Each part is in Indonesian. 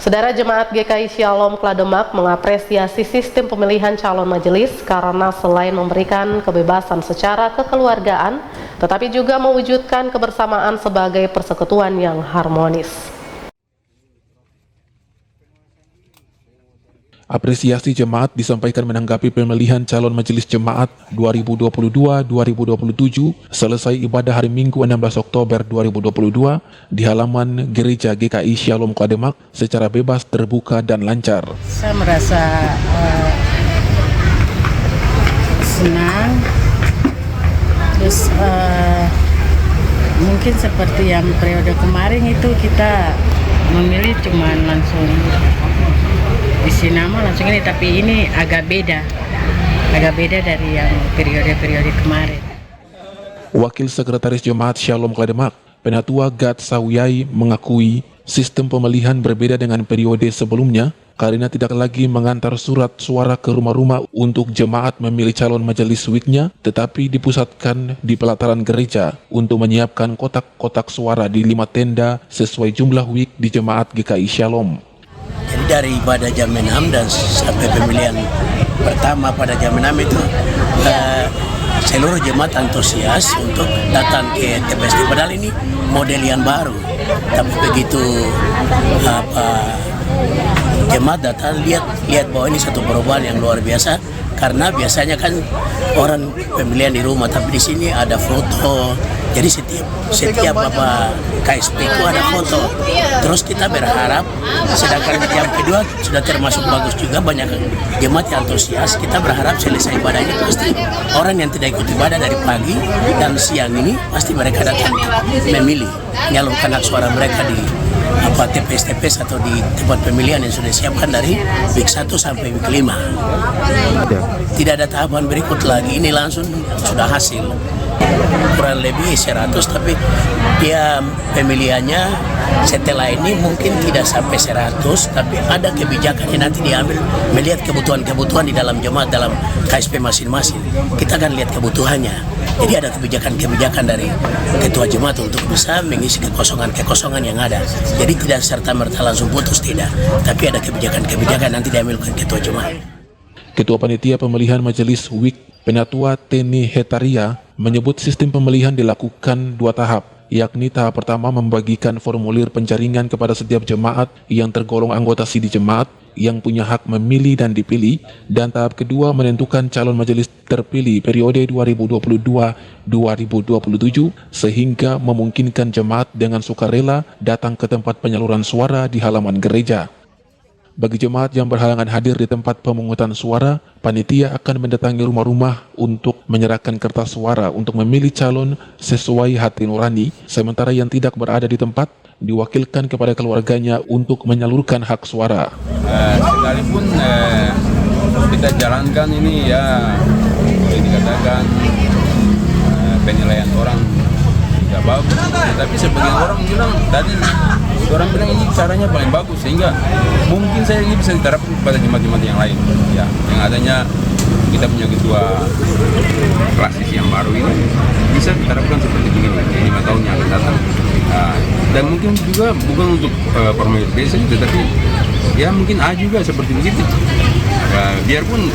Saudara Jemaat GKI Shalom Klademak mengapresiasi sistem pemilihan calon majelis karena selain memberikan kebebasan secara kekeluargaan, tetapi juga mewujudkan kebersamaan sebagai persekutuan yang harmonis. Apresiasi jemaat disampaikan menanggapi pemilihan calon majelis jemaat 2022-2027 selesai ibadah hari Minggu 16 Oktober 2022 di halaman Gereja GKI Shalom Klademak secara bebas, terbuka, dan lancar. Saya merasa senang, terus mungkin seperti yang periode kemarin itu kita memilih cuman langsung isi nama langsung ini, tapi ini agak beda dari yang periode-periode kemarin. Wakil Sekretaris Jemaat Shalom Klademak, Penatua Gad Sawiyai, mengakui sistem pemilihan berbeda dengan periode sebelumnya karena tidak lagi mengantar surat suara ke rumah-rumah untuk jemaat memilih calon majelis weeknya, tetapi dipusatkan di pelataran gereja untuk menyiapkan kotak-kotak suara di 5 tenda sesuai jumlah week di Jemaat GKI Shalom. Jadi dari ibadah jam 6 dan sampai pemilihan pertama pada jam 6 itu seluruh jemaat antusias untuk datang ke TPS. Padahal ini model yang baru, tapi begitu jemaat datang lihat bahwa ini satu perubahan yang luar biasa, karena biasanya kan orang pemilihan di rumah, tapi di sini ada foto. Jadi setiap KSP itu ada foto. Terus kita berharap, sedangkan jam kedua sudah termasuk bagus juga, banyak jemaat yang antusias. Kita berharap selesai ibadah ini pasti orang yang tidak ikut ibadah dari pagi dan siang ini pasti mereka datang memilih, menyalurkan hak suara mereka di TPS atau di tempat pemilihan yang sudah disiapkan dari week 1 sampai week 5. Tidak ada tahapan berikut lagi, ini langsung sudah hasil. Kurang lebih 100, tapi dia pemilihannya setelah ini mungkin tidak sampai 100, tapi ada kebijakan yang nanti diambil melihat kebutuhan-kebutuhan di dalam jemaat, dalam KSP masing-masing. Kita akan lihat kebutuhannya. Jadi ada kebijakan-kebijakan dari ketua jemaat untuk bisa mengisi kekosongan yang ada. Jadi tidak serta-merta langsung putus, tidak. Tapi ada kebijakan-kebijakan nanti diambil oleh ketua jemaat. Ketua Panitia Pemilihan Majelis Week, Penatua Teni Hetaria, menyebut sistem pemilihan dilakukan 2 tahap, yakni tahap pertama membagikan formulir penjaringan kepada setiap jemaat yang tergolong anggota sidi jemaat yang punya hak memilih dan dipilih, dan tahap kedua menentukan calon majelis terpilih periode 2022-2027 sehingga memungkinkan jemaat dengan sukarela datang ke tempat penyaluran suara di halaman gereja. Bagi jemaat yang berhalangan hadir di tempat pemungutan suara, panitia akan mendatangi rumah-rumah untuk menyerahkan kertas suara untuk memilih calon sesuai hati nurani, sementara yang tidak berada di tempat diwakilkan kepada keluarganya untuk menyalurkan hak suara. Sekalipun kita jalankan ini ya boleh dikatakan penilaian orang tidak bagus, tapi sebagian orang bilang ini caranya paling bagus, sehingga mungkin saya ini bisa diterapkan pada jemaat-jemaat yang lain ya, yang adanya kita punya ketua klasis yang baru ini bisa diterapkan seperti begini 5 tahun yang akan datang. Dan mungkin juga bukan untuk formulir biasa, tetapi ya mungkin A juga seperti begitu. Biarpun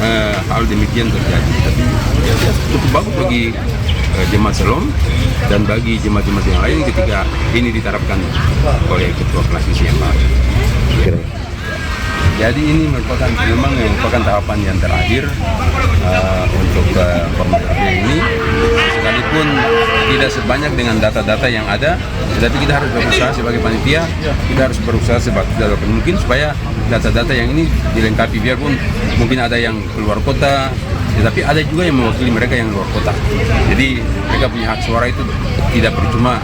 hal demikian terjadi, tapi ya, cukup bagus bagi jemaat Shalom dan bagi jemaat-jemaat yang lain ketika ini diterapkan oleh ketua klasis yang baru. Jadi ini memang merupakan tahapan yang terakhir untuk formulir ini, sekalipun tidak sebanyak dengan data-data yang ada, tetapi kita harus berusaha sebagai panitia, kita harus berusaha sebagai mungkin supaya data-data yang ini dilengkapi, biarpun mungkin ada yang keluar kota, tetapi ada juga yang mewakili mereka yang luar kota. Jadi mereka punya hak suara itu tidak percuma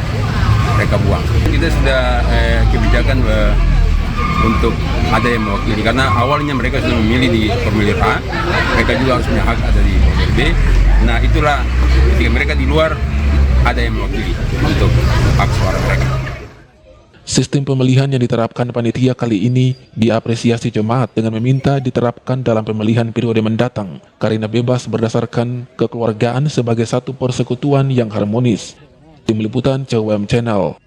mereka buang. Kita sudah kebijakan untuk ada yang mewakili, karena awalnya mereka sudah memilih di formulir A, mereka juga harus punya hak ada di formulir B. Nah itulah ketika mereka di luar ada yang mewakili untuk hak suara mereka. Sistem pemilihan yang diterapkan panitia kali ini diapresiasi jemaat dengan meminta diterapkan dalam pemilihan periode mendatang karena bebas berdasarkan kekeluargaan sebagai satu persekutuan yang harmonis. Tim Liputan CWM Channel.